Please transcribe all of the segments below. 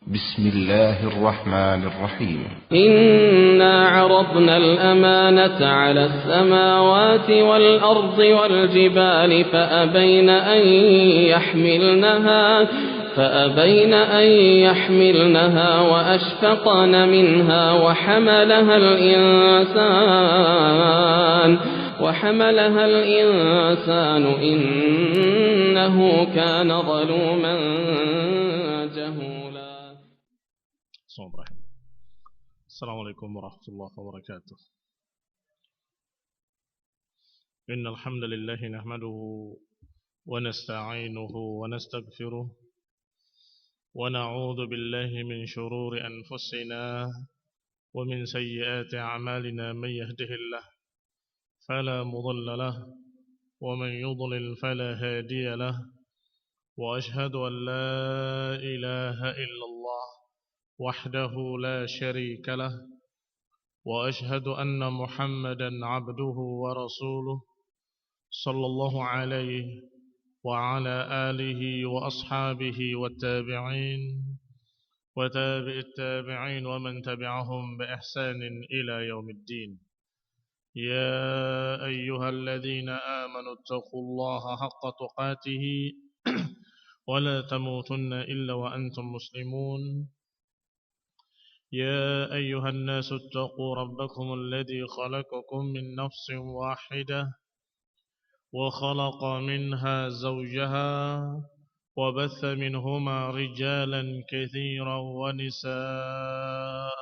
بسم الله الرحمن الرحيم. إنا عرضنا الأمانة على السماوات والأرض والجبال فأبين أن يحملنها وأشفقن منها وحملها الإنسان إنه كان ظلوما جهولا. السلام عليكم ورحمة الله وبركاته. إن الحمد لله نحمده ونستعينه ونستغفره ونعوذ بالله من شرور أنفسنا ومن سيئات أعمالنا. من يهده الله فلا مضل له ومن يضلل فلا هادي له، وأشهد أن لا إله إلا الله وحده لا شريك له، وأشهد أن محمدا عبده ورسوله صلى الله عليه وعلى آله وأصحابه والتابعين وتابع التابعين ومن تبعهم بإحسان إلى يوم الدين. يا أيها الذين آمنوا اتقوا الله حق تقاته ولا تموتن إلا وأنتم مسلمون. يا أيها الناس اتقوا ربكم الذي خلقكم من نفس واحدة وخلق منها زوجها وبث منهما رجالا كثيرا ونساء،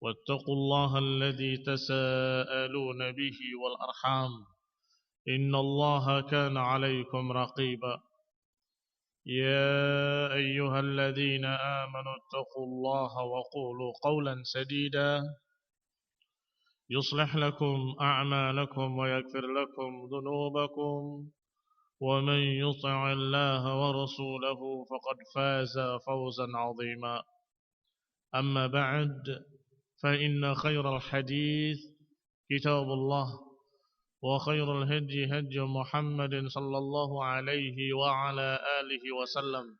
واتقوا الله الذي تساءلون به والأرحام إن الله كان عليكم رقيبا. يا أيها الذين آمنوا اتقوا الله وقولوا قولا سديدا يصلح لكم أعمالكم ويغفر لكم ذنوبكم، ومن يطع الله ورسوله فقد فاز فوزا عظيما. أما بعد، فإن خير الحديث كتاب الله، وخير الهدي هدي محمد صلى الله عليه وعلى آله وسلم،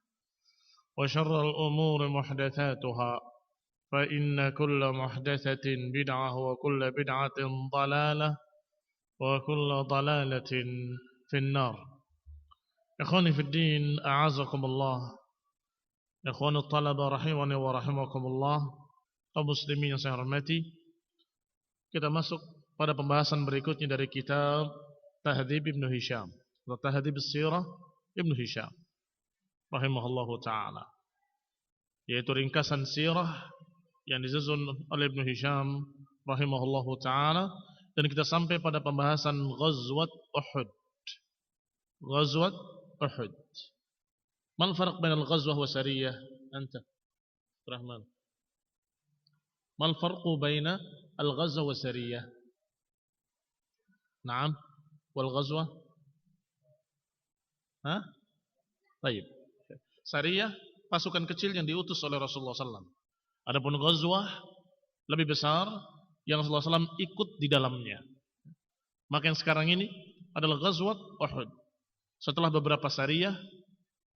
وشر الأمور محدثاتها، فإن كل محدثة بدعة وكل بدعة ضلالة وكل ضلالة في النار. إخواني في الدين، أعزكم الله. إخواني الطلبة rahimani wa rahimakumullah, kaum muslimin yang saya hormati, kita masuk pada pembahasan berikutnya dari kitab Tahdhib Ibnu Hisham atau Tahdhib Sirah Ibnu Hisham rahimahullahu ta'ala, yaitu ringkasan sirah yang disusun oleh Ibnu Hisham rahimahullahu ta'ala. Dan kita sampai pada pembahasan Ghazwat Uhud. Ghazwat Uhud. Mal farq bainal ghazwah wa sariyah? Anta Rahman, mal farqu baina al-ghazwah wa sariyah? Naam, wal ghazwah? Baik. Sariyah pasukan kecil yang diutus oleh Rasulullah SAW. Adapun ghazwah lebih besar yang Rasulullah SAW ikut di dalamnya. Maka yang sekarang ini adalah ghazwat Uhud. Setelah beberapa sariyah,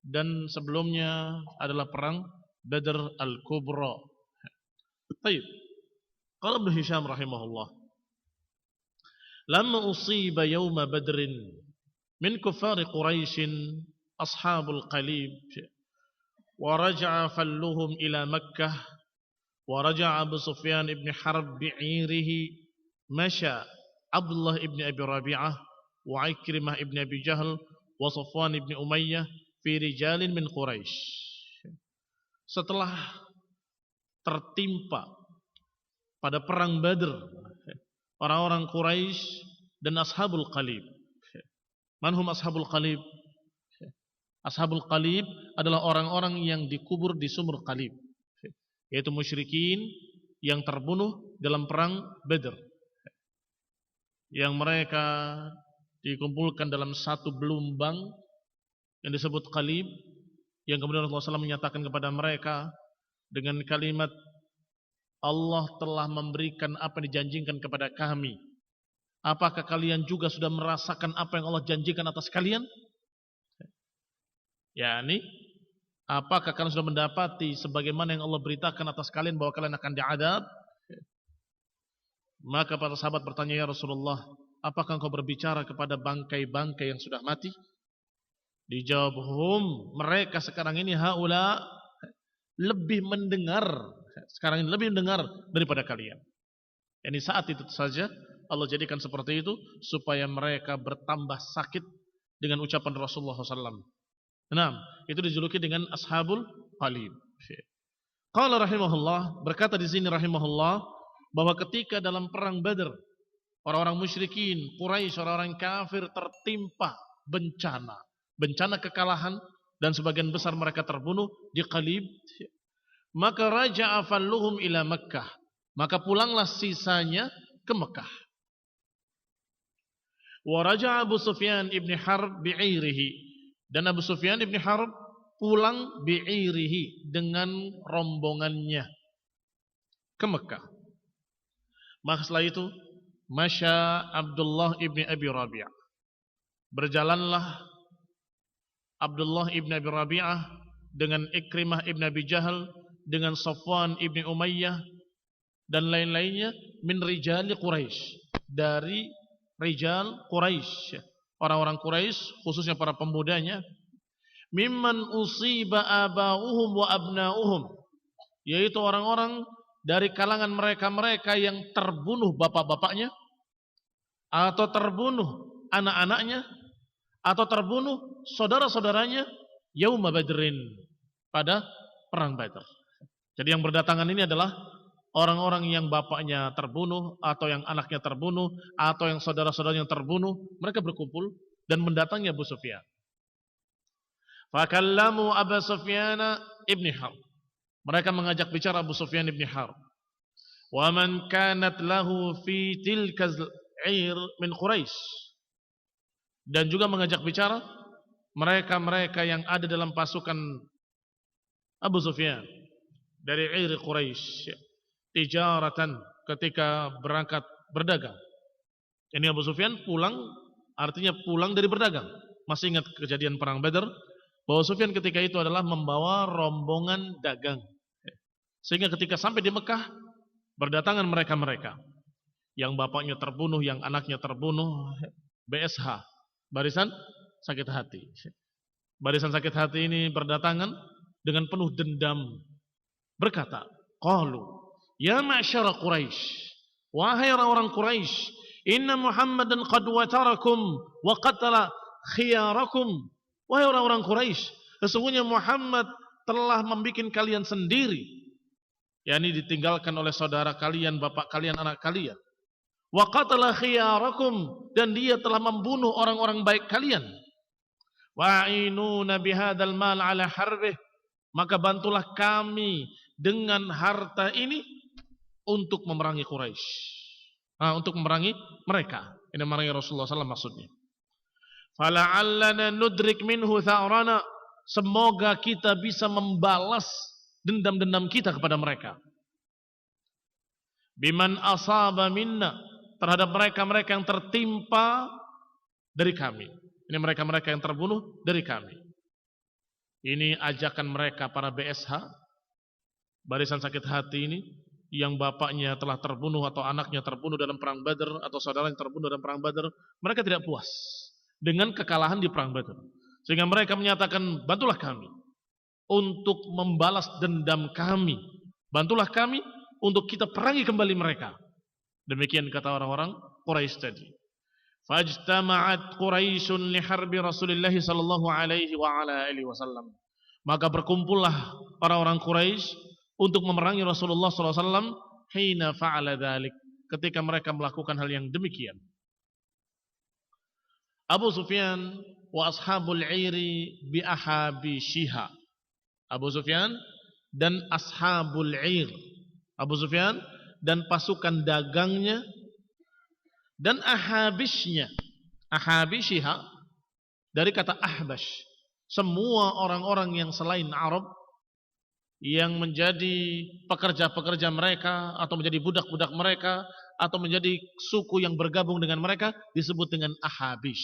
dan sebelumnya adalah perang Badr al-Kubra. Baik. Qala Ibnu Hisham rahimahullah, lamma usiba yawma badrin min kuffari Quraisy ashabul qalib wa raja'a falluhum ila Makkah wa raja'a Abu Sufyan ibn Harb bi'irihi masya Abdullah ibn Abi Rabi'ah wa Ikrimah ibn Abi Jahl wa Safwan ibn Umayyah fi rijalin min Quraisy. Setelah tertimpa pada perang Badr orang-orang Quraisy dan Ashabul Qalib. Manhum Ashabul Qalib? Ashabul Qalib adalah orang-orang yang dikubur di sumur Qalib, yaitu musyrikin yang terbunuh dalam perang Badr, yang mereka dikumpulkan dalam satu belumbang yang disebut Qalib, yang kemudian Rasulullah SAW menyatakan kepada mereka dengan kalimat, Allah telah memberikan apa yang dijanjikan kepada kami. Apakah kalian juga sudah merasakan apa yang Allah janjikan atas kalian? yakni Apakah kalian sudah mendapati sebagaimana yang Allah beritakan atas kalian bahwa kalian akan diadab? Maka para sahabat bertanya, ya Rasulullah, apakah engkau berbicara kepada bangkai-bangkai yang sudah mati? Dijawab, mereka sekarang ini haula lebih mendengar, sekarang ini lebih mendengar daripada kalian. Yani saat itu saja Allah jadikan seperti itu supaya mereka bertambah sakit dengan ucapan Rasulullah SAW. Nah, itu dijuluki dengan ashabul qalib. Qala rahimahullah, berkata di sini rahimahullah bahwa ketika dalam perang Badar orang-orang musyrikin, Quraisy, orang-orang kafir tertimpa bencana kekalahan dan sebagian besar mereka terbunuh di Qalib, maka raja'a falluhum ila Makkah, maka pulanglah sisanya ke Mekah. Wa raja'a Abu Sufyan ibn Harb bi'irihi, dan Abu Sufyan ibn Harb pulang bi'irihi dengan rombongannya ke Mekah. Maka setelah itu masya Abdullah ibn Abi Rabi'ah, berjalanlah Abdullah ibn Abi Rabi'ah dengan Ikrimah ibn Abi Jahal, dengan Safwan ibn Umayyah dan lain-lainnya, min rijali Quraisy, dari rijal Quraisy, orang-orang Quraisy khususnya para pemudanya, mimman usiba aba'uhum wa abna'uhum, yaitu orang-orang dari kalangan mereka-mereka yang terbunuh bapak-bapaknya, atau terbunuh anak-anaknya, atau terbunuh saudara-saudaranya, yauma badrin, pada perang Badar. Jadi yang berdatangan ini adalah orang-orang yang bapaknya terbunuh, atau yang anaknya terbunuh, atau yang saudara-saudaranya terbunuh. Mereka berkumpul dan mendatangi Abu Sufyan. Fakallamu Abu Sufyan ibn Harb, mereka mengajak bicara Abu Sufyan ibn Harb. Wa man kanat lahu fi tilkal 'ir min Quraisy, dan juga mengajak bicara mereka-mereka yang ada dalam pasukan Abu Sufyan dari 'ir Quraisy, tijaratan, ketika berangkat berdagang. Ini Abu Sufyan pulang, artinya pulang dari berdagang. Masih ingat kejadian perang Badar bahwa Sufyan ketika itu adalah membawa rombongan dagang. Sehingga ketika sampai di Mekah, berdatangan mereka-mereka yang bapaknya terbunuh, yang anaknya terbunuh, BSH, barisan sakit hati. Barisan sakit hati ini berdatangan dengan penuh dendam, berkata, qalu ya ma'syara Quraisy, wahai orang-orang Quraisy, inna Muhammadan qad watarakum wa qatala khiyarakum. Wahai orang-orang Quraisy, sesungguhnya Muhammad telah membuat kalian sendiri, yakni ditinggalkan oleh saudara kalian, bapak kalian, anak kalian. Wa qatala khiyarakum, dan dia telah membunuh orang-orang baik kalian. Wa'inuna bihadzal mal ala harbih, maka bantulah kami dengan harta ini untuk memerangi Quraisy. Untuk memerangi mereka. Ini memerangi Rasulullah SAW maksudnya. Fala'allana nudrik minhu tha'rana, semoga kita bisa membalas dendam-dendam kita kepada mereka. Biman asaba minna, terhadap mereka-mereka yang tertimpa dari kami. Ini mereka-mereka yang terbunuh dari kami. Ini ajakan mereka para BSH, barisan sakit hati ini, yang bapaknya telah terbunuh atau anaknya terbunuh dalam perang Badar, atau saudara yang terbunuh dalam perang Badar. Mereka tidak puas dengan kekalahan di perang Badar, sehingga mereka menyatakan, bantulah kami untuk membalas dendam kami, bantulah kami untuk kita perangi kembali mereka. Demikian kata orang-orang Quraisy tadi. Fajtama'at Quraisyun li harbi Rasulillah sallallahu alaihi wa ala alihi wasallam, maka berkumpullah orang-orang Quraisy untuk memerangi Rasulullah sallallahu alaihi wasallam hina fa'ala dzalik, ketika mereka melakukan hal yang demikian. Abu Sufyan wa ashabul 'iri bi ahabishiha, Abu Sufyan dan ashabul 'ir, Abu Sufyan dan pasukan dagangnya, dan ahabishnya, ahabishiha dari kata ahbash, semua orang-orang yang selain Arab yang menjadi pekerja-pekerja mereka, atau menjadi budak-budak mereka, atau menjadi suku yang bergabung dengan mereka, disebut dengan ahabish.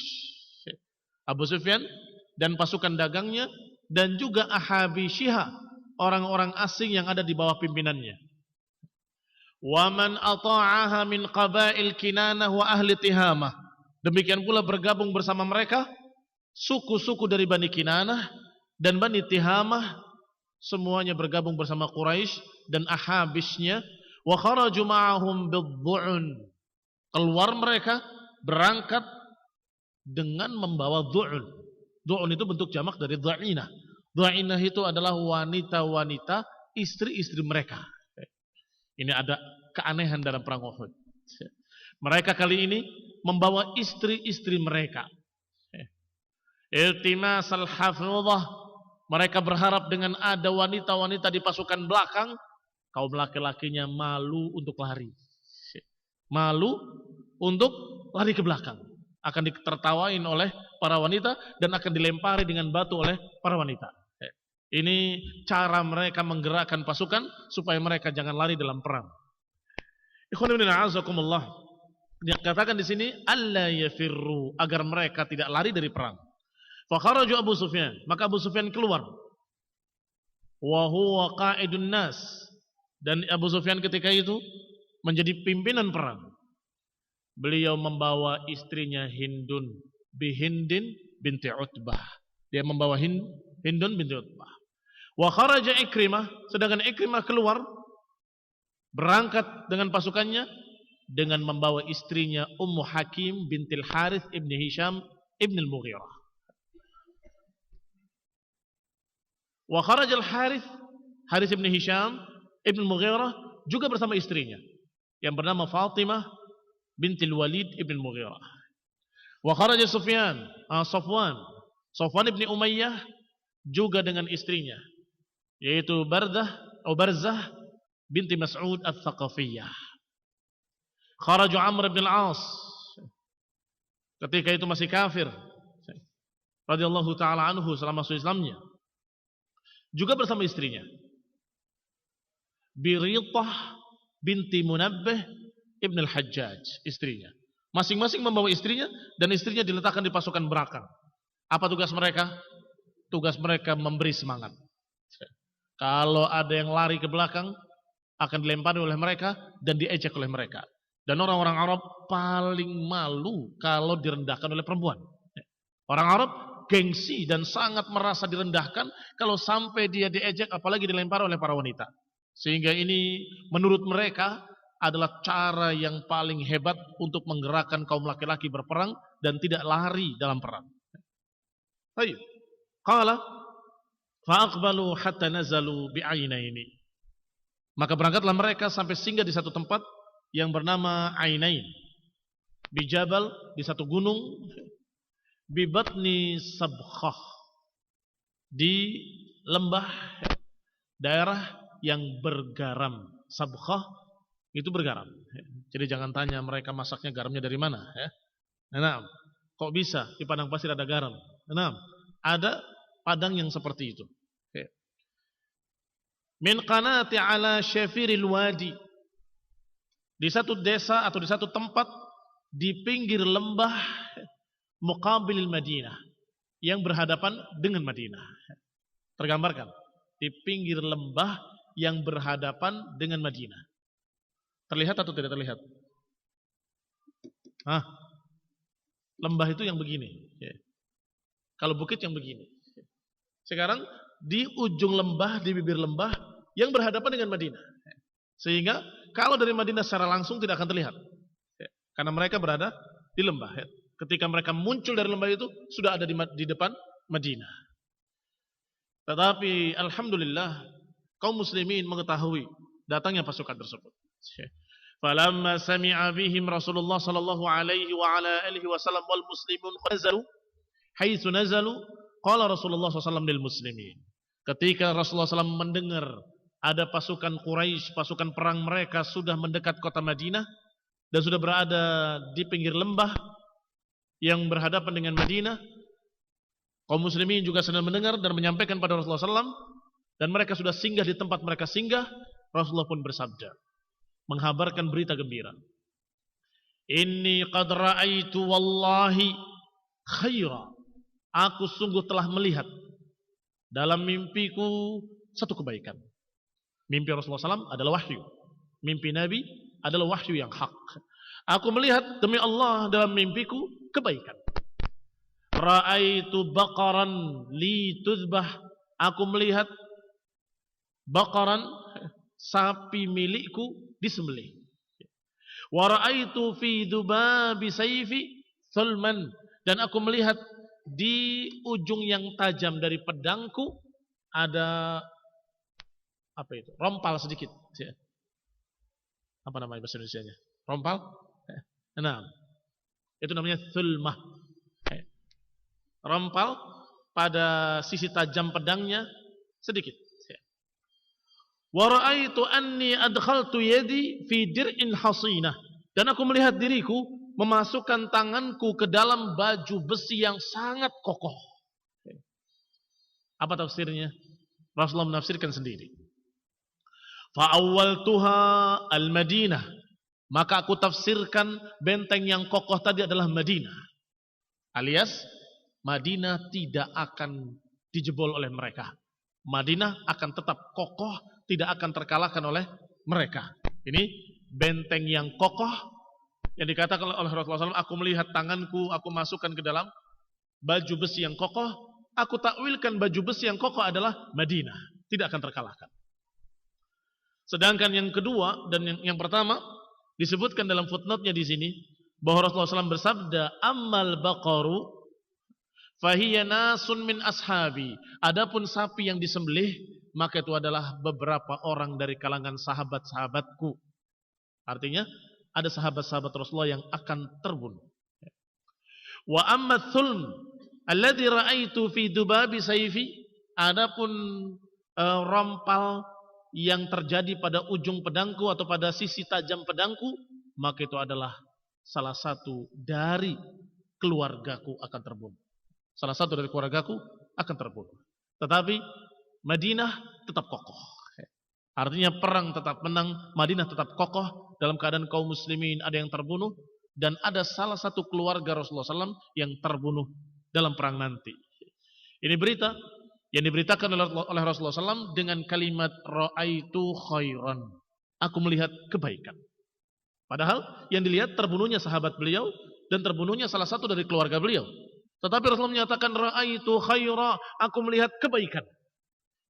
Abu Sufyan dan pasukan dagangnya dan juga ahabishiha, orang-orang asing yang ada di bawah pimpinannya. Wa man ata'aha min qabail Kinanah wa ahli Tihamah. Demikian pula bergabung bersama mereka suku-suku dari Bani Kinanah dan Bani Tihamah, semuanya bergabung bersama Quraisy dan ahabisnya. Wa kharaju ma'ahum bidh-dhu'un. Keluar mereka berangkat dengan membawa dhu'un. Dhu'un itu bentuk jamak dari dha'inah. Dha'inah itu adalah wanita-wanita, istri-istri mereka. Ini ada keanehan dalam perang Uhud. Mereka kali ini membawa istri-istri mereka. Iltimas al-hafidhah. Mereka berharap dengan ada wanita-wanita di pasukan belakang, kaum laki-lakinya malu untuk lari. Malu untuk lari ke belakang. Akan ditertawain oleh para wanita dan akan dilempari dengan batu oleh para wanita. Ini cara mereka menggerakkan pasukan supaya mereka jangan lari dalam perang. Ikhwan fillah a'azakumullah. Dikatakan di sini alla yafirru, agar mereka tidak lari dari perang. Fa kharaju Abu Sufyan, maka Abu Sufyan keluar. Wa huwa qa'idun nas, dan Abu Sufyan ketika itu menjadi pimpinan perang. Beliau membawa istrinya Hindun binti Utbah. Dia membawa Hindun binti Utbah. Wa kharaja Ikrimah, sedangkan Ikrimah keluar berangkat dengan pasukannya dengan membawa istrinya Ummu Hakim bintil Harith ibni Hisham ibn al-Mughirah. Wa kharaja Harith ibn Hisham ibn al-Mughirah juga bersama istrinya yang bernama Fatimah bintil Walid ibn al-Mughirah. Wa kharaja Safwan ibn Umayyah juga dengan istrinya, yaitu Barzah binti Mas'ud al-Thaqafiyah. Kharaju Amr bin al-As, ketika itu masih kafir, radhiyallahu taala anhu selama Islamnya, juga bersama istrinya. Biritah binti Munabbih ibn al-Hajjaj, istrinya. Masing-masing membawa istrinya dan istrinya diletakkan di pasukan belakang. Apa tugas mereka? Tugas mereka memberi semangat. Kalau ada yang lari ke belakang, akan dilempari oleh mereka dan diejek oleh mereka. Dan orang-orang Arab paling malu kalau direndahkan oleh perempuan. Orang Arab gengsi dan sangat merasa direndahkan kalau sampai dia diejek, apalagi dilempar oleh para wanita. Sehingga ini menurut mereka adalah cara yang paling hebat untuk menggerakkan kaum laki-laki berperang dan tidak lari dalam perang. Baik. Qala fa'aqbalu hatta nazalu bi'ainaini. Maka berangkatlah mereka sampai singgah di satu tempat yang bernama Ainain, bijabal, di satu gunung, bibatni Sabkhah, di lembah, daerah yang bergaram. Sabkhah itu bergaram. Jadi jangan tanya mereka masaknya garamnya dari mana, ya. Nah, kok bisa di padang pasir ada garam? Nah, ada padang yang seperti itu. Min qanati ala syafiril wadi, di satu desa atau di satu tempat di pinggir lembah muqabilil Madinah, yang berhadapan dengan Madinah. Tergambarkan di pinggir lembah yang berhadapan dengan Madinah. Terlihat atau tidak terlihat? Lembah itu yang begini. Kalau bukit yang begini. Sekarang di ujung lembah, di bibir lembah yang berhadapan dengan Madinah. Sehingga kalau dari Madinah secara langsung tidak akan terlihat. Karena mereka berada di lembah. Ketika mereka muncul dari lembah itu sudah ada di depan Madinah. Tetapi alhamdulillah kaum muslimin mengetahui datangnya pasukan tersebut. Falamma sami'a bihim Rasulullah sallallahu alaihi wa ala alihi wasallam wal muslimun nazalu haitsu nazalu qala Rasulullah sallallahu alaihi wasallam lil muslimin. Ketika Rasulullah SAW mendengar ada pasukan Quraisy, pasukan perang mereka sudah mendekat kota Madinah dan sudah berada di pinggir lembah yang berhadapan dengan Madinah, kaum muslimin juga sedang mendengar dan menyampaikan pada Rasulullah SAW, dan mereka sudah singgah di tempat mereka singgah. Rasulullah pun bersabda, menghabarkan berita gembira. Inni qad ra'aitu wallahi khaira. Aku sungguh telah melihat dalam mimpiku satu kebaikan. Mimpi Rasulullah SAW adalah wahyu. Mimpi Nabi adalah wahyu yang hak. Aku melihat demi Allah dalam mimpiku kebaikan. Ra'aitu baqaran li tuzbah. Aku melihat baqaran, sapi milikku disembelih. Wa ra'aitu fi dubabi sayfi sulman. Dan aku melihat di ujung yang tajam dari pedangku ada apa itu? Rompal sedikit. Apa namanya bahasa Indonesianya? Rompal? Nah, itu namanya sulmah. Rompal pada sisi tajam pedangnya sedikit. Wa ra'aitu anni adkhaltu yadi fi dir'in hasinah. Dan aku melihat diriku memasukkan tanganku ke dalam baju besi yang sangat kokoh. Apa tafsirnya? Rasulullah menafsirkan sendiri. Fa'awwaltuha al-Madinah. Maka aku tafsirkan benteng yang kokoh tadi adalah Madinah. Alias Madinah tidak akan dijebol oleh mereka. Madinah akan tetap kokoh, tidak akan terkalahkan oleh mereka. Ini benteng yang kokoh yang dikatakan oleh Rasulullah SAW, aku melihat tanganku, aku masukkan ke dalam baju besi yang kokoh. Aku takwilkan baju besi yang kokoh adalah Madinah, tidak akan terkalahkan. Sedangkan yang kedua dan yang pertama disebutkan dalam footnote-nya di sini bahwa Rasulullah SAW bersabda, "Ammal baqaru fahiya nasun min ashabi." Adapun sapi yang disembelih, maka itu adalah beberapa orang dari kalangan sahabat-sahabatku. Artinya ada sahabat-sahabat Rasulullah yang akan terbunuh. Wa amma thulm alladhi ra'aitu fi dubabi sayfi. Adapun rompal yang terjadi pada ujung pedangku atau pada sisi tajam pedangku, maka itu adalah salah satu dari keluargaku akan terbunuh. Salah satu dari keluargaku akan terbunuh. Tetapi Madinah tetap kokoh. Artinya perang tetap menang, Madinah tetap kokoh dalam keadaan kaum muslimin ada yang terbunuh dan ada salah satu keluarga Rasulullah SAW yang terbunuh dalam perang nanti. Ini berita yang diberitakan oleh Rasulullah SAW dengan kalimat ra'aitu khairan. Aku melihat kebaikan. Padahal yang dilihat terbunuhnya sahabat beliau dan terbunuhnya salah satu dari keluarga beliau. Tetapi Rasulullah menyatakan ra'aitu khaira, aku melihat kebaikan.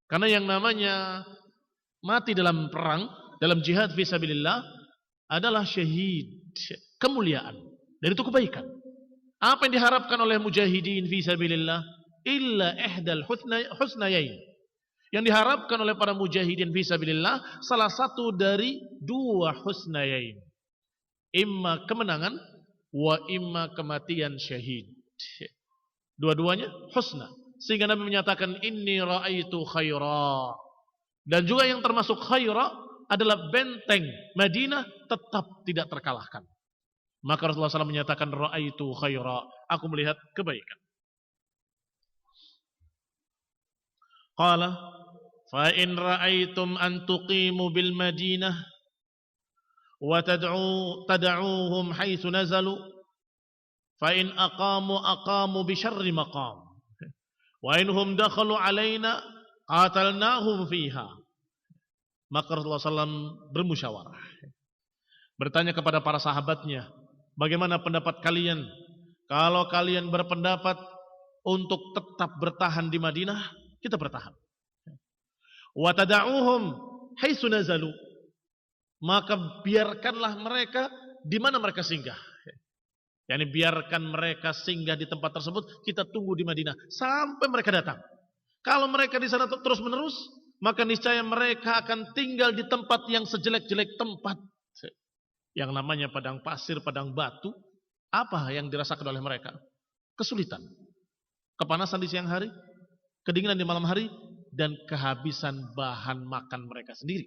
Karena yang namanya mati dalam perang, dalam jihad fisabilillah adalah syahid, kemuliaan. Dan itu kebaikan. Apa yang diharapkan oleh mujahidin fisabilillah? Illa ihdal husnayain. Yang diharapkan oleh para mujahidin fisabilillah salah satu dari dua husnayain. Imma kemenangan wa imma kematian syahid. Dua-duanya husna. Sehingga Nabi menyatakan inni ra'aitu khaira. Dan juga yang termasuk khaira adalah benteng Madinah tetap tidak terkalahkan. Maka Rasulullah SAW menyatakan ra'aitu khaira, aku melihat kebaikan. Qala fa in ra'aitum an tuqimu bil Madinah wa tad'uuhum haitsu nazalu fa in aqamu bi syarri maqam wa inhum dakhalu alaina qatalnahum fiha. Maka Rasulullah SAW bermusyawarah, bertanya kepada para sahabatnya, bagaimana pendapat kalian? Kalau kalian berpendapat untuk tetap bertahan di Madinah, kita bertahan. Wa tada'uhum haitsu nazalu, maka biarkanlah mereka di mana mereka singgah. Yani biarkan mereka singgah di tempat tersebut, kita tunggu di Madinah sampai mereka datang. Kalau mereka di sana terus menerus, maka niscaya mereka akan tinggal di tempat yang sejelek-jelek tempat. Yang namanya padang pasir, padang batu, apa yang dirasakan oleh mereka? Kesulitan, kepanasan di siang hari, kedinginan di malam hari, dan kehabisan bahan makan mereka sendiri.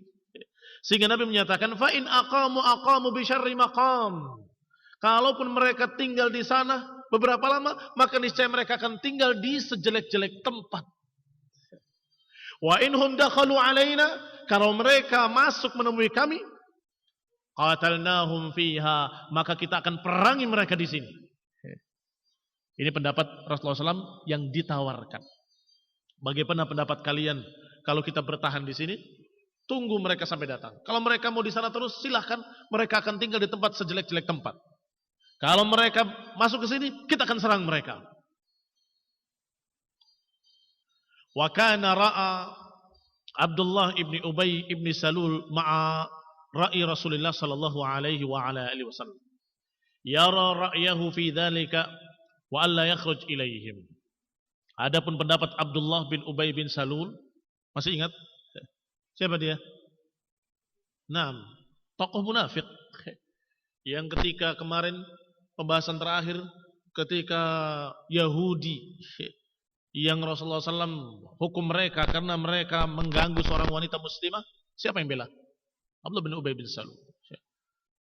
Sehingga Nabi menyatakan, fa in aqamu bi syarri maqam. Kalaupun mereka tinggal di sana beberapa lama, maka niscaya mereka akan tinggal di sejelek-jelek tempat. Wa inhum dakhalu alaina, kalau mereka masuk menemui kami, qatalnahum fiha, maka kita akan perangi mereka di sini. Ini pendapat Rasulullah SAW yang ditawarkan. Bagaimana pendapat kalian kalau kita bertahan di sini? Tunggu mereka sampai datang. Kalau mereka mau di sana terus, silahkan. Mereka akan tinggal di tempat sejelek-jelek tempat. Kalau mereka masuk ke sini, kita akan serang mereka. Wa kana ra'a Abdullah ibni Ubay ibni Salul ma'a ra'i Rasulullah sallallahu alaihi wa ala alihi wasallam. Yara ra'yahu fi dzalika wa alla yakhruj ilaihim. Adapun pendapat Abdullah bin Ubay bin Salul, masih ingat? Siapa dia? Naam, tokoh munafik. Yang ketika kemarin pembahasan terakhir ketika Yahudi yang Rasulullah SAW hukum mereka karena mereka mengganggu seorang wanita muslimah, siapa yang bela? Abdullah bin Ubay bin Salul.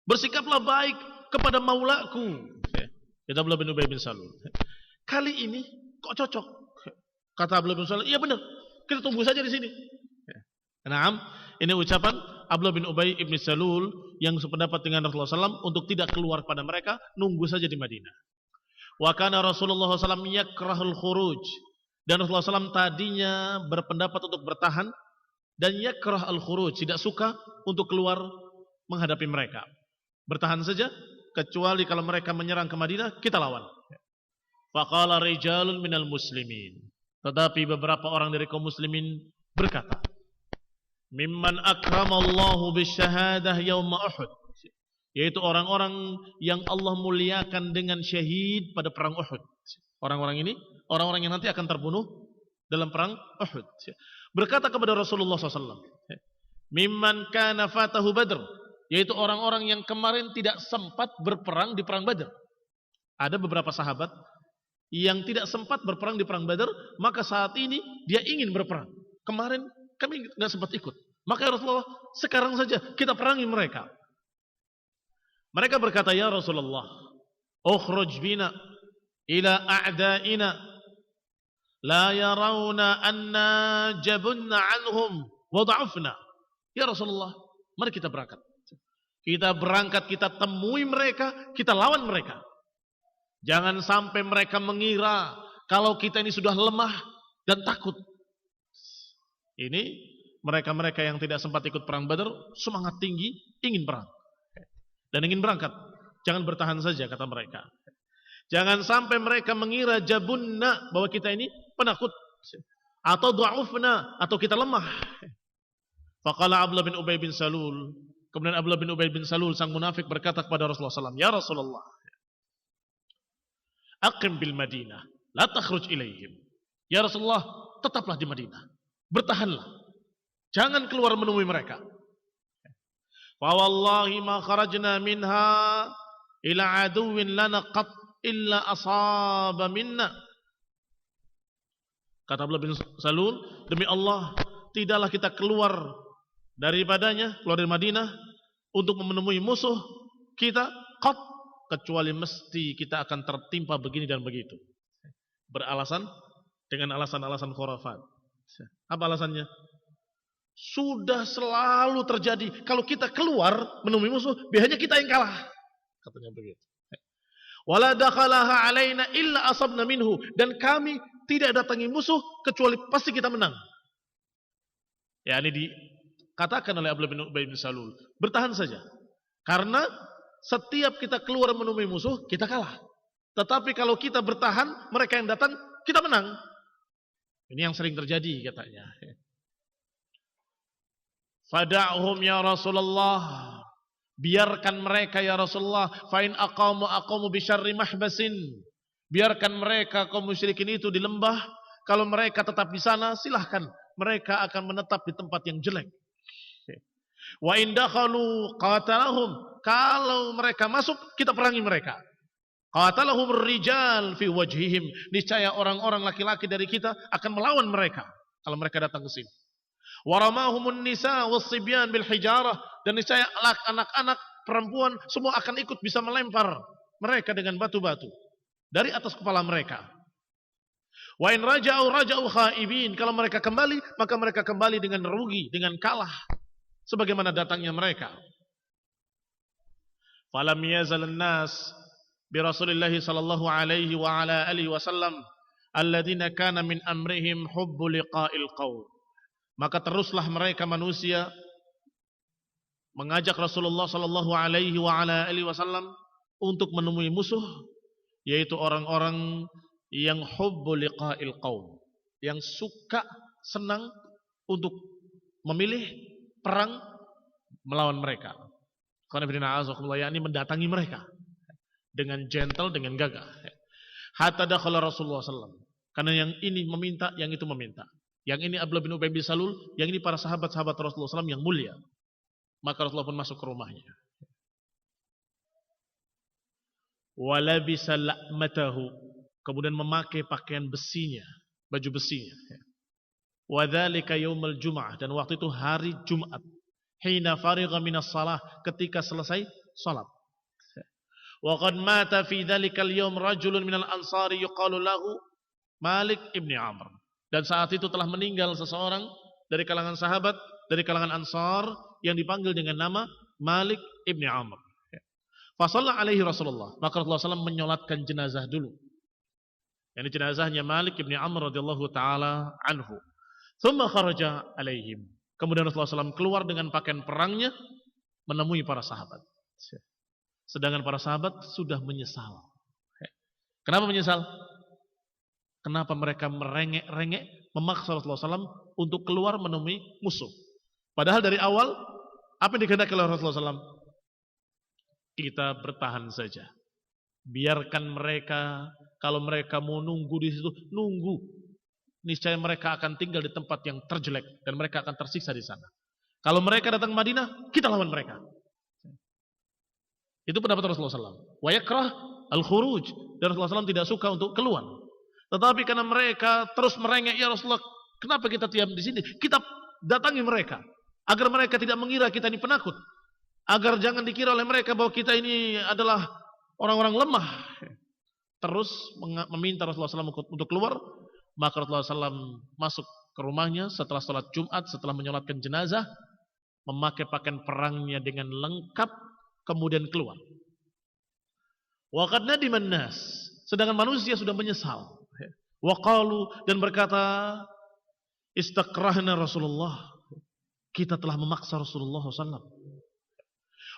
Bersikaplah baik kepada maulaku. Itu Abdullah bin Ubay bin Salul. Kali ini kok cocok? Kata Abdullah bin Salul, iya benar. Kita tunggu saja di sini. Naam, ini ucapan Abdullah bin Ubay bin Salul yang sependapat dengan Rasulullah SAW untuk tidak keluar pada mereka, nunggu saja di Madinah. Wa kana Rasulullah SAW yakrahul khuruj, dan Rasulullah SAW tadinya berpendapat untuk bertahan dan yakrah al khuruj, tidak suka untuk keluar menghadapi mereka. Bertahan saja, kecuali kalau mereka menyerang ke Madinah, kita lawan. Faqala rijalun minal muslimin, tetapi beberapa orang dari kaum muslimin berkata, mimman akramallahu bisyahadah yauma Uhud, yaitu orang-orang yang Allah muliakan dengan syahid pada perang Uhud. Orang-orang ini, orang-orang yang nanti akan terbunuh dalam perang Uhud. Berkata kepada Rasulullah SAW, mimman kana fatahu Badr, yaitu orang-orang yang kemarin tidak sempat berperang di perang Badr. Ada beberapa sahabat yang tidak sempat berperang di perang Badr, maka saat ini dia ingin berperang. Kemarin kami tidak sempat ikut. Maka ya Rasulullah, sekarang saja kita perangi mereka. Mereka berkata, ya Rasulullah, ukhruj bina ila a'da'ina la yarawna anna jabunna anhum wa da'ufna. Ya Rasulullah, mari kita berangkat. Kita berangkat, kita temui mereka, kita lawan mereka. Jangan sampai mereka mengira kalau kita ini sudah lemah dan takut. Ini mereka-mereka yang tidak sempat ikut perang Badar semangat tinggi, ingin perang dan ingin berangkat. Jangan bertahan saja, kata mereka. Jangan sampai mereka mengira jabunna, bahwa kita ini penakut, atau du'ufna, atau kita lemah. Faqala Abdullah bin Ubay bin Salul, kemudian Abdullah bin Ubay bin Salul sang munafik berkata kepada Rasulullah SAW, ya Rasulullah, aqim bil Madinah, la takhruj ilaihim. Ya Rasulullah, tetaplah di Madinah, bertahanlah, jangan keluar menemui mereka. Fa wallahi ma kharajna minha ila aduwwin lana qat illa asaba minna. Kata Abdullah bin Salul, demi Allah, tidaklah kita keluar daripadanya, keluar dari Madinah untuk menemui musuh kita qat, kecuali mesti kita akan tertimpa begini dan begitu. Beralasan dengan alasan-alasan khurafat. Apa alasannya? Sudah selalu terjadi kalau kita keluar menemui musuh, biasanya kita yang kalah. Katanya begitu. Wala dakhalaha alaina illa asabna minhu, dan kami tidak datangi musuh kecuali pasti kita menang. Ya, ini dikatakan oleh Abdullah bin Ubay bin Salul, bertahan saja. Karena setiap kita keluar menemui musuh, kita kalah. Tetapi kalau kita bertahan, mereka yang datang, kita menang. Ini yang sering terjadi katanya. Fada'hum ya Rasulullah, biarkan mereka ya Rasulullah. Fa in aqamu bi syarri mahbasin, biarkan mereka kaum musyrikin itu di lembah. Kalau mereka tetap di sana, silahkan, mereka akan menetap di tempat yang jelek. Wa in dakhalu qatalahum, kalau mereka masuk, kita perangi mereka. Qatalahum rijal fi wajhihim, niscaya orang-orang laki-laki dari kita akan melawan mereka kalau mereka datang ke sini. Waramahumun nisa wassibyan bil hijarah, dan niscaya anak-anak perempuan semua akan ikut bisa melempar mereka dengan batu-batu dari atas kepala mereka. Wa in raja'u khaibin, kalau mereka kembali, maka mereka kembali dengan rugi, dengan kalah sebagaimana datangnya mereka. Falam yazal an-nas bi Rasulillah sallallahu alaihi wa ala alihi wasallam alladzina kana min amrihim hubbu liqa'il qaum. Maka teruslah mereka manusia mengajak Rasulullah sallallahu alaihi wa ala alihi wasallam untuk menemui musuh, yaitu orang-orang yang hubbu liqa'il qaum, yang suka, senang untuk memilih perang melawan mereka. Karena yakni mendatangi mereka dengan gentle, dengan gagah. Hatta dakhala Rasulullah sallallahu alaihi wasallam. Karena yang ini meminta, yang itu meminta. Yang ini Abdullah bin Ubay bin Salul, yang ini para sahabat-sahabat Rasulullah SAW yang mulia. Maka Rasulullah pun masuk ke rumahnya. Walabisa la'matahu, kemudian memakai pakaian besinya, baju besinya. Wadzalika yaumul jum'ah, dan waktu itu hari Jumat. Hina farigha minas shalah, ketika selesai salat. Wa qad mata fi dzalikal yaum rajulun minal ansari yuqalu lahu Malik ibni Amr. Dan saat itu telah meninggal seseorang dari kalangan sahabat, dari kalangan Ansar yang dipanggil dengan nama Malik ibni Amr. Fa shalla alaihi Rasulullah. Maka Rasulullah SAW menyolatkan jenazah dulu. Yani jenazahnya Malik ibni Amr radhiyallahu taala anhu. Tsumma kharaja alaihim. Kemudian Rasulullah SAW keluar dengan pakaian perangnya menemui para sahabat. Sedangkan para sahabat sudah menyesal. Kenapa menyesal? Kenapa mereka merengek-rengek memaksa Rasulullah SAW untuk keluar menemui musuh? Padahal dari awal apa yang dikehendaki oleh Rasulullah SAW? Kita bertahan saja. Biarkan mereka, kalau mereka mau nunggu di situ, nunggu. Niscaya mereka akan tinggal di tempat yang terjelek dan mereka akan tersiksa di sana. Kalau mereka datang ke Madinah, kita lawan mereka. Itu pendapat Rasulullah SAW. Wa yakrah al-khuruj. Dan Rasulullah SAW tidak suka untuk keluar. Tetapi karena mereka terus merengek, ya Rasulullah, kenapa kita diam di sini? Kita datangi mereka agar mereka tidak mengira kita ini penakut, agar jangan dikira oleh mereka bahwa kita ini adalah orang-orang lemah. Terus meminta Rasulullah SAW untuk keluar. Maka Rasulullah SAW masuk ke rumahnya setelah sholat Jumat, setelah menyolatkan jenazah, memakai pakaian perangnya dengan lengkap, kemudian keluar. Wa qad nadiman nas, sedangkan manusia sudah menyesal. Wa qalu, dan berkata, istakrahna Rasulullah, kita telah memaksa Rasulullah SAW.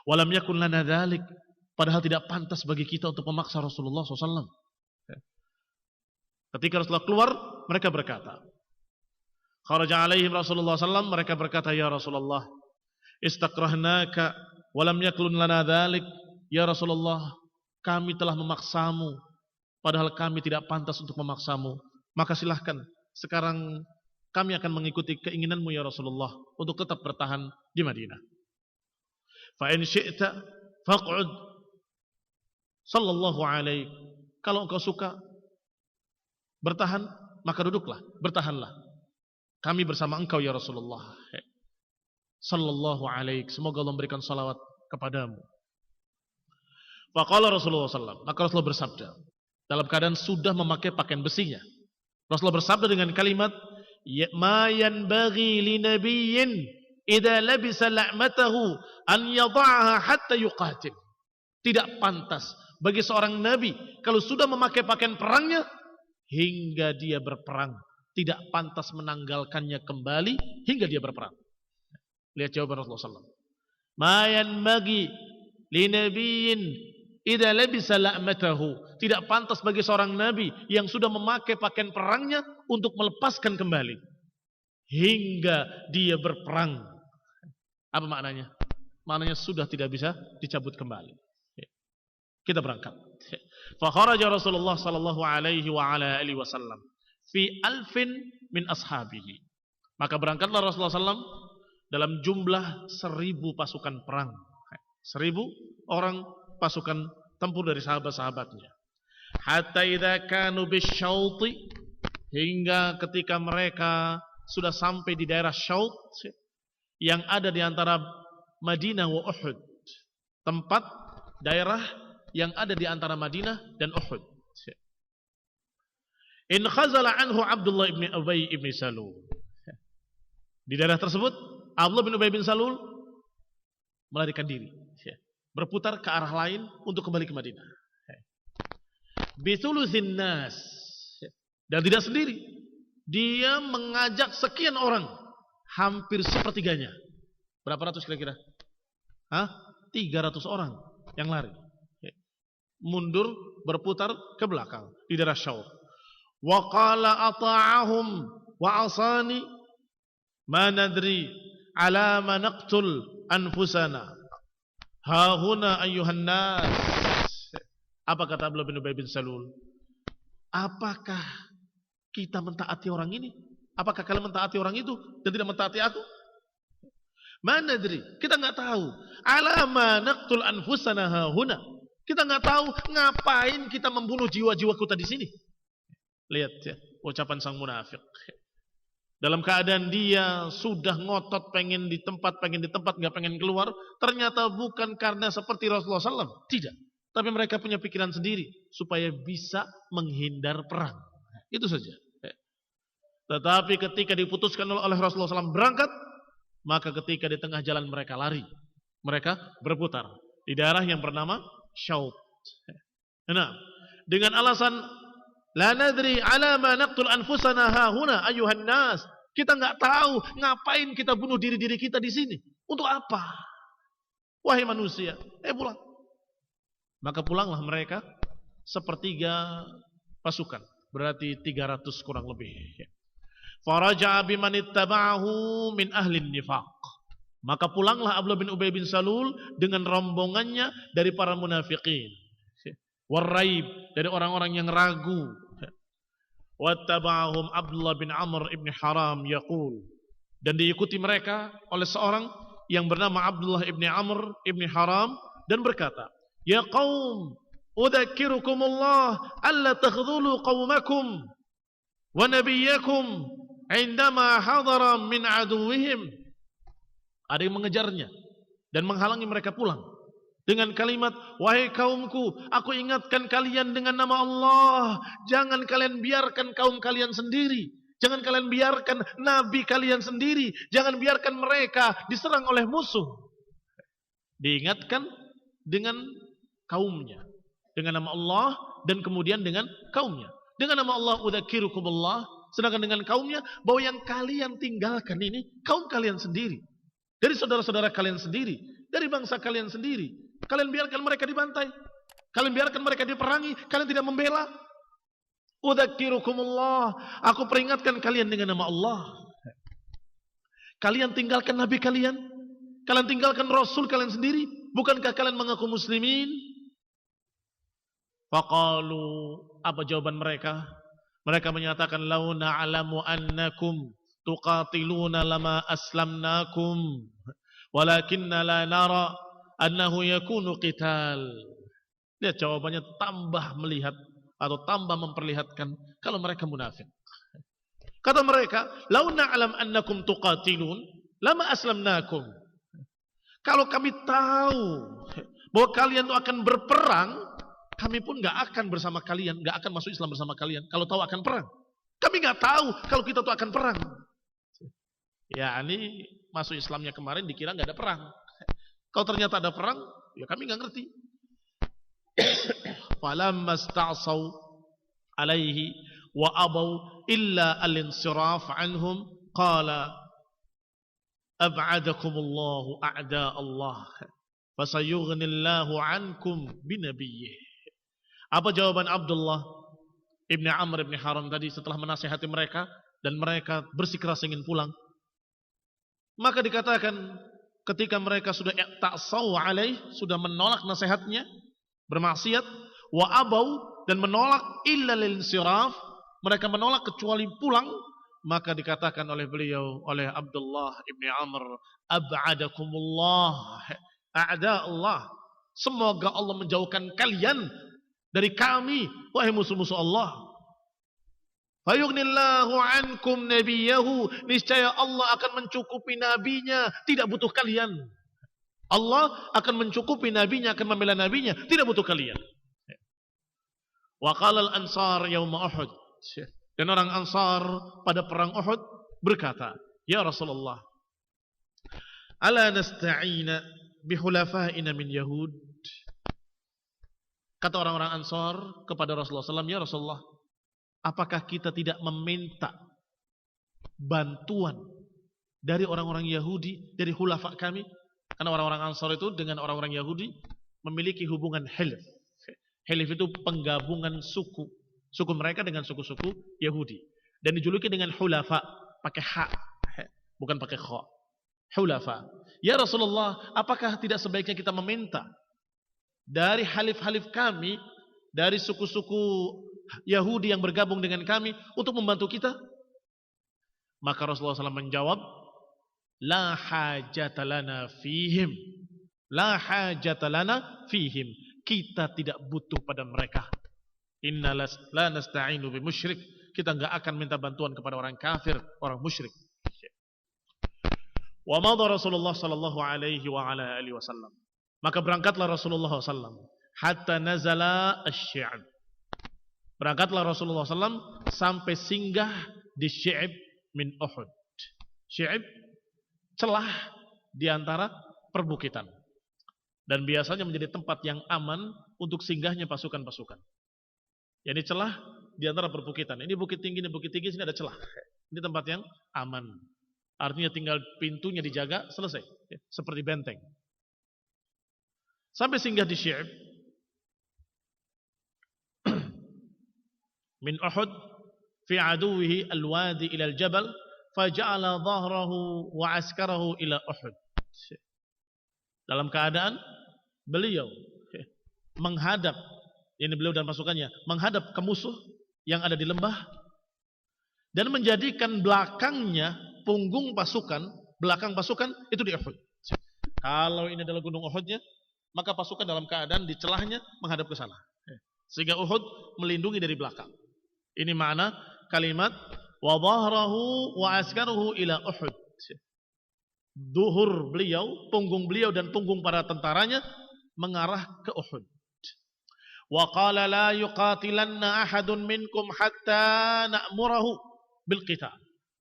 Walam yakun lana dzalik, padahal tidak pantas bagi kita untuk memaksa Rasulullah SAW. Ketika Rasulullah keluar, mereka berkata, kharaja alaihim Rasulullah SAW, mereka berkata, ya Rasulullah, istakrahnaka walam yakun lana dzalik, ya Rasulullah, kami telah memaksamu padahal kami tidak pantas untuk memaksamu. Maka silahkan, sekarang kami akan mengikuti keinginanmu ya Rasulullah untuk tetap bertahan di Madinah. Fa in syi'ta faq'ud sallallahu alaihi. Kalau engkau suka bertahan, maka duduklah, bertahanlah. Kami bersama engkau ya Rasulullah. Sallallahu alaihi. Semoga Allah memberikan salawat kepadamu. Faqala Rasulullah sallallahu. Maka Rasulullah bersabda dalam keadaan sudah memakai pakaian besinya. Rasulullah bersabda dengan kalimat, ma yanbaghi li nabiyyin idza labisa la'matahu an yadha'aha hatta yuqatil. Tidak pantas bagi seorang nabi kalau sudah memakai pakaian perangnya hingga dia berperang. Tidak pantas menanggalkannya kembali hingga dia berperang. Lihat jawaban Rasulullah SAW. Ma yanbaghi li nabiyyin idza labisa la'matahu. Tidak pantas bagi seorang nabi yang sudah memakai pakaian perangnya untuk melepaskan kembali hingga dia berperang. Apa maknanya? Maknanya sudah tidak bisa dicabut kembali. Kita berangkat. Fa kharaja Rasulullah sallallahu alaihi wa ala alihi wasallam fi alfin min ashabihi. Maka berangkatlah Rasulullah SAW dalam jumlah 1000 pasukan perang. 1000 orang pasukan tempur dari sahabat-sahabatnya. Hatta idza kanu bisyauti, hingga ketika mereka sudah sampai di daerah Syaut yang ada di antara Madinah wa Uhud, tempat daerah yang ada di antara Madinah dan Uhud. In khazala anhu Abdullah ibn Ubay ibn Salul. Di daerah tersebut Abdullah bin Ubay bin Salul melarikan diri, berputar ke arah lain untuk kembali ke Madinah. Bithuluthin nas, Dan tidak sendiri. Dia mengajak sekian orang. Hampir sepertiganya. Berapa ratus kira-kira? 300 orang yang lari. Mundur, berputar ke belakang. Di daerah Syaur. Wa qala ata'ahum wa asani ma nadri ala ma naqtul anfusana. Hahuna ayyuhan nas. Apa kata Abdullah bin Ubay bin Salul? Apakah kita mentaati orang ini? Apakah kalian mentaati orang itu dan tidak mentaati aku? Mana dari? Kita nggak tahu. Alama naqtul anfusana hahuna. Kita nggak tahu ngapain kita membunuh jiwa-jiwa kita di sini. Lihat ya, ucapan sang munafik. Dalam keadaan dia sudah ngotot pengen di tempat, nggak pengen keluar. Ternyata bukan karena seperti Rasulullah SAW. Tidak. Tapi mereka punya pikiran sendiri supaya bisa menghindar perang. Itu saja. Tetapi ketika diputuskan oleh Rasulullah SAW berangkat, maka ketika di tengah jalan mereka lari, mereka berputar di daerah yang bernama Syaut. Nah, dengan alasan la nadri ala ma naqtul anfusana hahuna ayyuhan nas. Kita nggak tahu ngapain kita bunuh diri-diri kita di sini. Untuk apa? Wahai manusia, pulang. Maka pulanglah mereka sepertiga pasukan. Berarti 300 kurang lebih. Faraja'a biman ittaba'ahu min ahli nifaq. Maka pulanglah Abdullah bin Ubay bin Salul dengan rombongannya dari para munafiqin. Waraib, dari orang-orang yang ragu. Wattaba'ahum Abdullah bin Amr ibn Haram yaqul. Dan diikuti mereka oleh seorang yang bernama Abdullah ibn Amr ibn Haram dan berkata, "Ya qaum, udzakirukumullah alla takhdhulu qaumakum wa nabiyyakum indama hadara min aduwwihim." Ada yang mengejarnya dan menghalangi mereka pulang dengan kalimat, "Wahai kaumku, aku ingatkan kalian dengan nama Allah. Jangan kalian biarkan kaum kalian sendiri. Jangan kalian biarkan nabi kalian sendiri. Jangan biarkan mereka diserang oleh musuh." Diingatkan dengan kaumnya, dengan nama Allah, dan kemudian dengan kaumnya. Dengan nama Allah, udzakirukumullah. Sedangkan dengan kaumnya, bahwa yang kalian tinggalkan ini kaum kalian sendiri, dari saudara-saudara kalian sendiri, dari bangsa kalian sendiri. Kalian biarkan mereka dibantai, kalian biarkan mereka diperangi, kalian tidak membela. Udzakirukumullah, aku peringatkan kalian dengan nama Allah. Kalian tinggalkan nabi kalian, kalian tinggalkan rasul kalian sendiri. Bukankah kalian mengaku muslimin? Faqalu, apa jawaban mereka? Mereka menyatakan, "Lau na'lamu annakum tuqatiluna lama aslamnakum, walakinna la nara annahu yakunu qital." Lihat jawabannya, tambah melihat atau tambah memperlihatkan kalau mereka munafik. Kata mereka, "Lau na'lam annakum tuqatilun lama aslamnakum." Kalau kami tahu bahwa kalian itu akan berperang, kami pun nggak akan bersama kalian, nggak akan masuk Islam bersama kalian. Kalau tahu akan perang, kami nggak tahu kalau kita tuh akan perang. Ya, ini masuk Islamnya kemarin dikira nggak ada perang. Kalau ternyata ada perang, ya kami nggak ngerti. Falamma sta'saw alaihi wa abaw illa al-insiraf anhum qala ab'adakumullahu a'da Allah fasayughnillahu ankum binabiyyih. Apa jawaban Abdullah ibn Amr ibn Haram tadi setelah menasihati mereka dan mereka bersikeras ingin pulang? Maka dikatakan ketika mereka sudah ta'saw alaih, sudah menolak nasihatnya, bermaksiat, wa abau, dan menolak illa lil insiraf, mereka menolak kecuali pulang, maka dikatakan oleh beliau, oleh Abdullah ibn Amr, ab'adakumullah, a'da Allah, semoga Allah menjauhkan kalian dari kami, wahai musuh-musuh Allah. Fayughnillahu ankum nabiyahu, niscaya Allah akan mencukupi nabinya, tidak butuh kalian. Allah akan mencukupi nabinya, akan membela nabinya, tidak butuh kalian. Wa qala al-ansar yauma Uhud, dan orang Ansar pada perang Uhud berkata, "Ya Rasulullah, ala nasta'ina bihulafaina min Yahud." Kata orang-orang Ansar kepada Rasulullah SAW, "Ya Rasulullah, apakah kita tidak meminta bantuan dari orang-orang Yahudi, dari khulafa kami? Karena orang-orang Ansar itu dengan orang-orang Yahudi memiliki hubungan hilf. Hilf itu penggabungan suku. Suku mereka dengan suku-suku Yahudi. Dan dijuluki dengan hulafa, pakai ha, bukan pakai kha. Hulafa. Ya Rasulullah, apakah tidak sebaiknya kita meminta dari halif-halif kami, dari suku-suku Yahudi yang bergabung dengan kami untuk membantu kita? Maka Rasulullah SAW menjawab, La hajata lana fihim. La hajata lana fihim. Kita tidak butuh pada mereka. Inna la nasta'inu bi musyrik. Kita enggak akan minta bantuan kepada orang kafir, orang musyrik. Wa madha Rasulullah sallallahu alaihi wa ala alihi wasallam. Maka berangkatlah Rasulullah SAW hatta nazala asy-Syi'b. Berangkatlah Rasulullah SAW sampai singgah di Syi'b min Uhud. Syi'b celah di antara perbukitan. Dan biasanya menjadi tempat yang aman untuk singgahnya pasukan-pasukan. Jadi celah di antara perbukitan. Ini bukit tinggi, sini ada celah. Ini tempat yang aman. Artinya tinggal pintunya dijaga, selesai. Seperti benteng. Sampai singgah di Syi'b min Uhud fi aduwihi al-wadi ila al-jabal faja'ala dhahrahu wa askarahu ila Uhud. Dalam keadaan beliau menghadap, ini beliau dan pasukannya menghadap ke musuh yang ada di lembah dan menjadikan belakangnya punggung pasukan, belakang pasukan itu di Uhud. Kalau ini adalah gunung Uhudnya, maka pasukan dalam keadaan di celahnya menghadap ke sana. Sehingga Uhud melindungi dari belakang. Ini makna kalimat wa dhahrahu wa askaruhu ila Uhud. Duhur beliau, punggung beliau dan punggung para tentaranya mengarah ke Uhud. Wa qala la yuqatilanna ahadun minkum hatta na'murahu bil qital.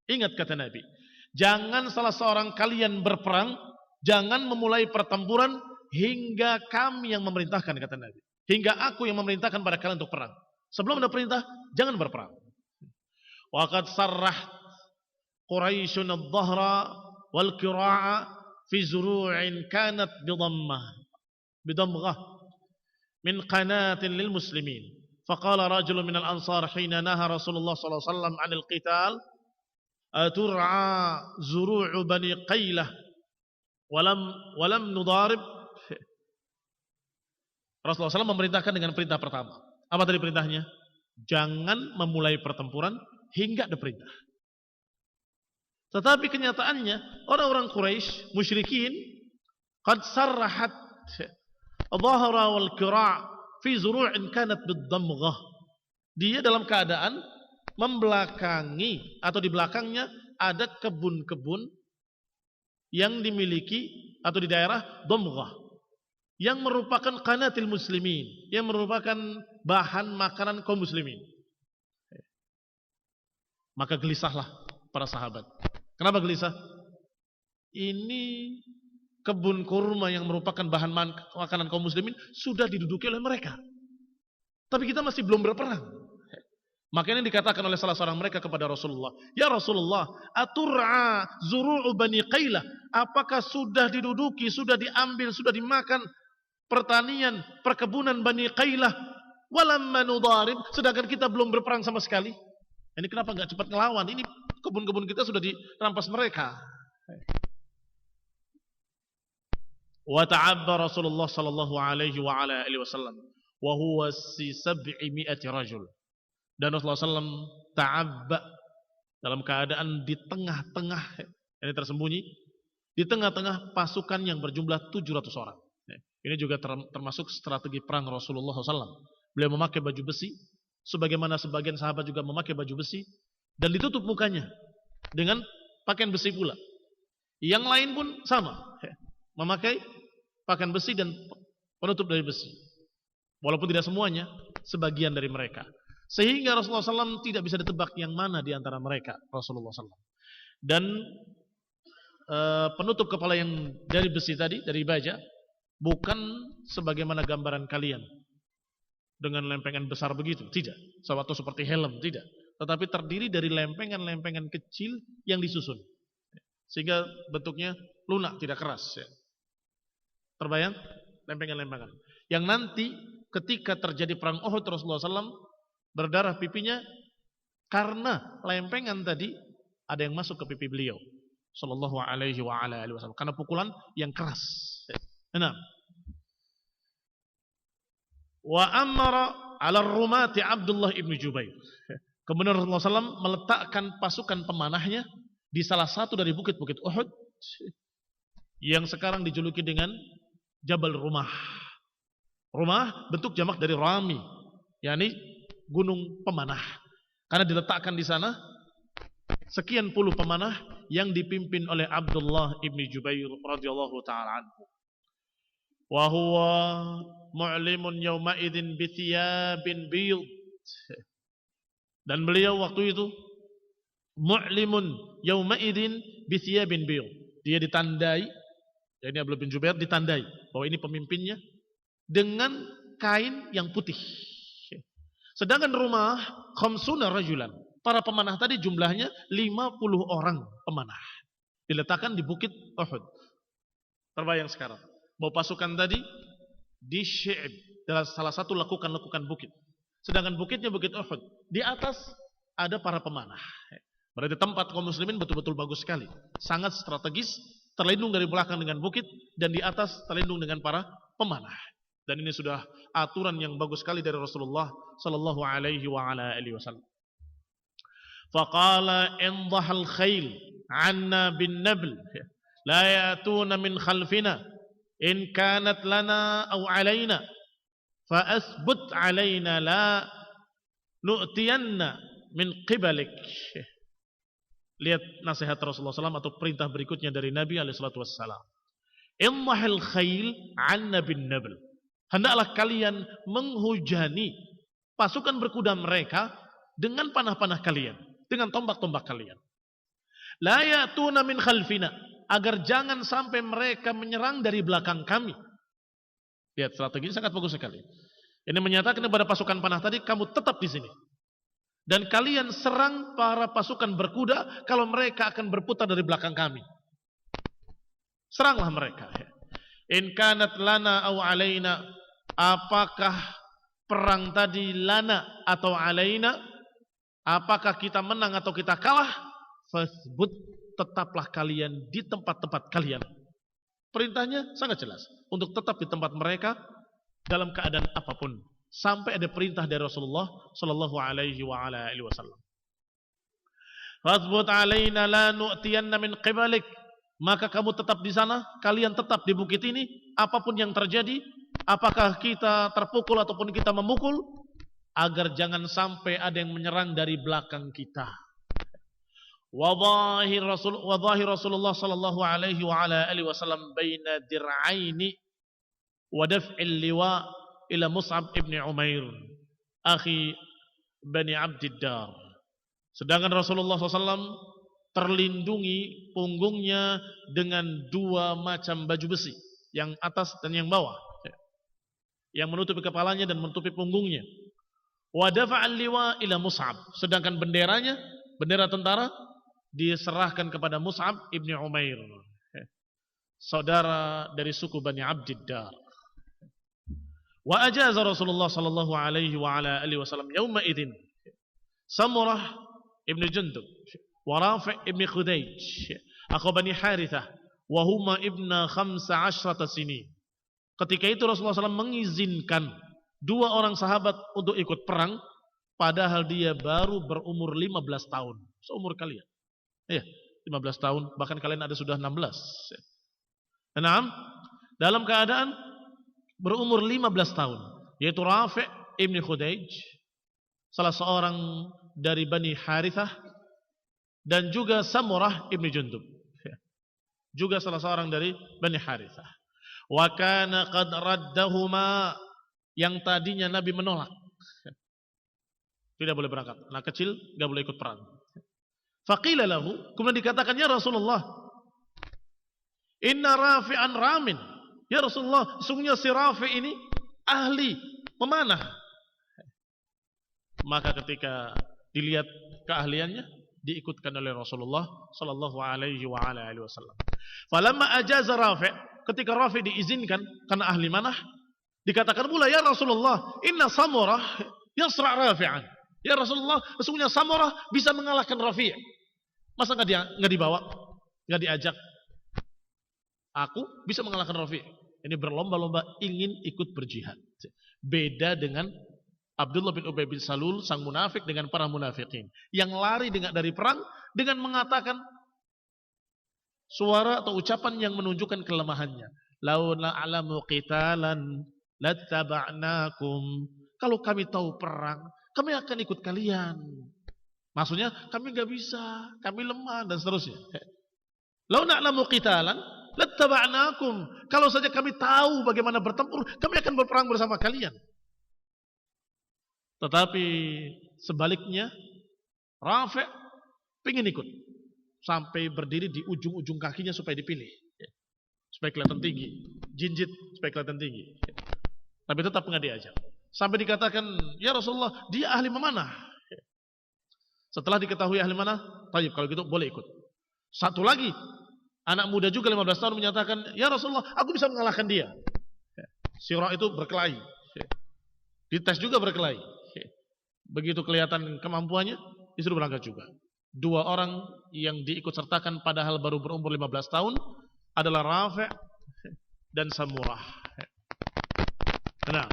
Ingat kata Nabi, jangan salah seorang kalian berperang, jangan memulai pertempuran hingga kami yang memerintahkan, kata Nabi. Hingga aku yang memerintahkan pada kalian untuk perang. Sebelum ada perintah, jangan berperang. Wa qad sarrah Quraisyun adh-dhahra wal qira'a fi zuru'in kanat bidammah min qanatin lil muslimin. Faqala rajulun minal ansar hina naha Rasulullah sallallahu alaihi wasallam 'anil qital atur'a zuru'u bani Qailah walam nudarib. Rasulullah SAW memerintahkan dengan perintah pertama. Apa tadi perintahnya? Jangan memulai pertempuran hingga ada perintah. Tetapi kenyataannya orang-orang Quraisy musyrikin qad sarrahat dhahra wal qira' fi zuru'in kanat bid-damghah. Dia dalam keadaan membelakangi atau di belakangnya ada kebun-kebun yang dimiliki atau di daerah Damghah yang merupakan qanatil muslimin, yang merupakan bahan makanan kaum muslimin. Maka gelisahlah para sahabat. Kenapa gelisah? Ini kebun kurma yang merupakan bahan makanan kaum muslimin sudah diduduki oleh mereka. Tapi kita masih belum berperang. Makanya dikatakan oleh salah seorang mereka kepada Rasulullah, "Ya Rasulullah, atur'a zuru'u bani Qailah? Apakah sudah diduduki, sudah diambil, sudah dimakan pertanian, perkebunan Bani Qailah walamma nudarib, sedangkan kita belum berperang sama sekali? Ini kenapa enggak cepat ngelawan? Ini kebun-kebun kita sudah dirampas mereka." Wa ta'abba Rasulullah sallallahu alaihi wa ala alihi wasallam wa huwa si 700 rajul. Dan Rasulullah SAW ta'abba dalam keadaan di tengah-tengah, ini tersembunyi di tengah-tengah pasukan yang berjumlah 700 orang. Ini juga termasuk strategi perang Rasulullah SAW. Beliau memakai baju besi, sebagaimana sebagian sahabat juga memakai baju besi, dan ditutup mukanya dengan pakaian besi pula. Yang lain pun sama, memakai pakaian besi dan penutup dari besi. Walaupun tidak semuanya, sebagian dari mereka. Sehingga Rasulullah SAW tidak bisa ditebak yang mana di antara mereka Rasulullah SAW. Dan penutup kepala yang dari besi tadi, dari baja, bukan sebagaimana gambaran kalian. dengan lempengan besar begitu, tidak. Suatu seperti helm, tidak. Tetapi terdiri dari lempengan-lempengan kecil yang disusun. Sehingga bentuknya lunak, tidak keras. Ya. Terbayang? Lempengan-lempengan. Yang nanti ketika terjadi perang Uhud, Rasulullah SAW berdarah pipinya karena lempengan tadi ada yang masuk ke pipi beliau. Sallallahu alaihi wasallam. Karena pukulan yang keras. Enam. Wa amara ala rumati Abdullah ibn Jubair. Kemudian Rasulullah SAW meletakkan pasukan pemanahnya di salah satu dari bukit-bukit Uhud yang sekarang dijuluki dengan Jabal Rumah. Rumah bentuk jamak dari Rami, yakni gunung pemanah. Karena diletakkan di sana sekian puluh pemanah yang dipimpin oleh Abdullah ibn Jubair radhiyallahu taala anhu. Wa huwa mu'limun yawma idzin bi thiyabin biyud. Dan beliau waktu itu mu'limun yawma idzin bi thiyabin biyud. Dia ditandai, yakni Abdullah bin Jubair ditandai bahwa ini pemimpinnya dengan kain yang putih. Sedangkan rumah khamsuna rajulan, para pemanah tadi jumlahnya 50 orang pemanah. Diletakkan di bukit Uhud. Terbayang sekarang bahwa pasukan tadi di Syi'ib, dalam salah satu lekukan-lekukan bukit. Sedangkan bukitnya bukit Uhud. Di atas ada para pemanah. Berarti tempat kaum muslimin betul-betul bagus sekali. Sangat strategis, terlindung dari belakang dengan bukit, dan di atas terlindung dengan para pemanah. Dan ini sudah aturan yang bagus sekali dari Rasulullah sallallahu alaihi wasallam. Faqala indhahal khail 'anna bin nabl la ya'tuna min khalfina in kanat lana aw 'alaina fa asbut 'alaina la nu'tiyanna min qibalik. Lihat nasihat Rasulullah SAW atau perintah berikutnya dari Nabi SAW. Indhahal khail 'anna bin nabl. Hendaklah kalian menghujani pasukan berkuda mereka dengan panah-panah kalian, dengan tombak-tombak kalian. La ya'tuna min khalfina, agar jangan sampai mereka menyerang dari belakang kami. Lihat strategi sangat bagus sekali. Ini menyatakan kepada pasukan panah tadi, kamu tetap di sini. Dan kalian serang para pasukan berkuda kalau mereka akan berputar dari belakang kami. Seranglah mereka. In kanat lana aw alaina, apakah perang tadi lana atau alaina, apakah kita menang atau kita kalah, fasbut, tetaplah kalian di tempat-tempat kalian. Perintahnya sangat jelas, untuk tetap di tempat mereka dalam keadaan apapun, sampai ada perintah dari Rasulullah sallallahu alaihi wasallam. Fasbut alaina la nu'tiyanna min qibalik, maka kamu tetap di sana, kalian tetap di bukit ini, apapun yang terjadi, apakah kita terpukul ataupun kita memukul, agar jangan sampai ada yang menyerang dari belakang kita. Wadhahir Rasulullah sallallahu alaihi wasallam baina dir'aini wa daf'il liwa ila Mus'ab ibn Umair akhi Bani Abdiddar. Sedangkan Rasulullah SAW terlindungi punggungnya dengan dua macam baju besi, yang atas dan yang bawah, yang menutupi kepalanya dan menutupi punggungnya. Wa dafa'al liwa ila Mus'ab, sedangkan benderanya, bendera tentara, diserahkan kepada Mus'ab ibn Umair, saudara dari suku Bani Abdiddar. Wa ajaza Rasulullah sallallahu alaihi wasallam yauma idzin Samurah ibn Jundub wa Rafi' ibn Khudayj akhu Bani Harithah wa huma ibna 15 sinin. Ketika itu Rasulullah SAW mengizinkan dua orang sahabat untuk ikut perang, padahal dia baru berumur 15 tahun, seumur kalian. Iya, 15 tahun, bahkan kalian ada sudah 16. Naam, dalam keadaan berumur 15 tahun, yaitu Rafi' ibn Khudayj, salah seorang dari Bani Harithah, dan juga Samurah ibn Jundub, juga salah seorang dari Bani Harithah. Wa kana qad raddahuma, yang tadinya Nabi menolak, tidak boleh berangkat, anak kecil enggak boleh ikut perang. Faqila lahu, kemudian dikatakan, ya Rasulullah, inna Rafi'an ramin. Ya Rasulullah, sesungguhnya si Rafi' ini ahli memanah, Maka ketika dilihat keahliannya, diikutkan oleh Rasulullah sallallahu alaihi wasallam. Falamma ajaza Rafi', ketika Rafi' diizinkan karena ahli manah, dikatakan pula, ya Rasulullah, inna Samurah yasra' Rafi'an. Ya Rasulullah, sesungguhnya Samurah bisa mengalahkan Rafi'. Masa nggak dibawa, nggak diajak? Aku bisa mengalahkan Rafi'. Ini berlomba-lomba ingin ikut berjihad. Beda dengan Abdullah bin Ubay bin Salul, sang munafik dengan para munafikin, yang lari dari perang dengan mengatakan suara atau ucapan yang menunjukkan kelemahannya. Lau na'lamu qitalan lattaba'nakum. Kalau kami tahu perang, kami akan ikut kalian. Maksudnya kami nggak bisa, kami lemah dan seterusnya. Lau na'lamu qitalan lattaba'nakum. Kalau saja kami tahu bagaimana bertempur, kami akan berperang bersama kalian. Tetapi sebaliknya, Rafi' pengen ikut. Sampai berdiri di ujung-ujung kakinya supaya dipilih. Supaya kelihatan tinggi. Jinjit supaya kelihatan tinggi. Tapi tetap nggak diajak. Sampai dikatakan, ya Rasulullah, dia ahli memanah. Setelah diketahui ahli memanah, tayyib, kalau gitu boleh ikut. Satu lagi, anak muda juga 15 tahun menyatakan, ya Rasulullah, aku bisa mengalahkan dia. Sirah itu berkelahi. Dites juga berkelahi. Begitu kelihatan kemampuannya, disuruh berangkat juga. Dua orang yang diikut sertakan padahal baru berumur 15 tahun adalah Rafi' dan Samurah. Nah,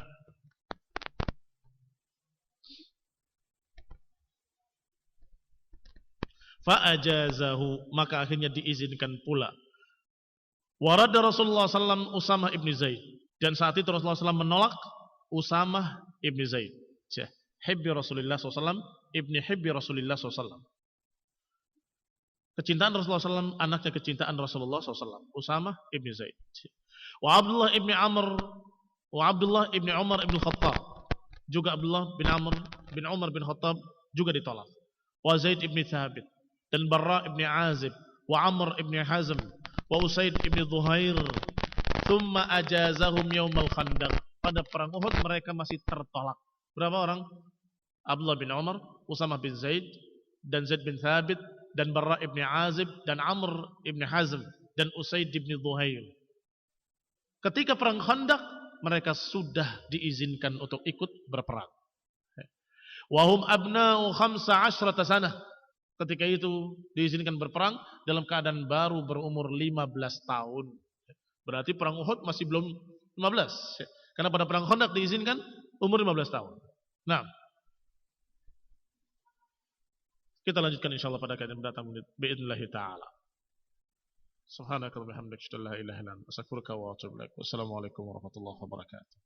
fa'ajazahu, maka akhirnya diizinkan pula. Warada Rasulullah SAW Usamah ibn Zaid, dan saat itu Rasulullah SAW menolak Usamah ibn Zaid. Hibbi Rasulullah SAW, ibni Hibbi Rasulullah SAW. Kecintaan Rasulullah SAW, anaknya kecintaan Rasulullah SAW. Usamah ibn Zaid. Wa Abdullah ibn Amr, wa Abdullah ibn Umar ibn Khattab. Juga Abdullah bin Umar bin Khattab juga ditolak. Wa Zaid ibn Thabit, dan Barra ibn Azib, wa Amr ibn Hazm, wa Usaid ibn Zuhair. Thumma ajazahum yawmal Khandaq. Pada perang Uhud mereka masih tertolak. Berapa orang? Abdullah bin Umar, Usamah bin Zaid, dan Zaid bin Thabit, dan Barra ibn Azib, dan Amr ibn Hazm, dan Usaid ibn Zuhair. Ketika perang Khandaq, mereka sudah diizinkan untuk ikut berperang. Wahum abna'u 15 sanah. Ketika itu diizinkan berperang dalam keadaan baru berumur 15 tahun. Berarti perang Uhud masih belum 15. Karena pada perang Khandaq diizinkan umur 15 tahun. Nah, kita lanjutkan insyaallah pada kajian mendatang biidznillah taala. Subhanakallahumma wa bihamdika asyhadu an la ilaha illa anta astaghfiruka wa atubu ilaik. Wassalamualaikum warahmatullahi wabarakatuh.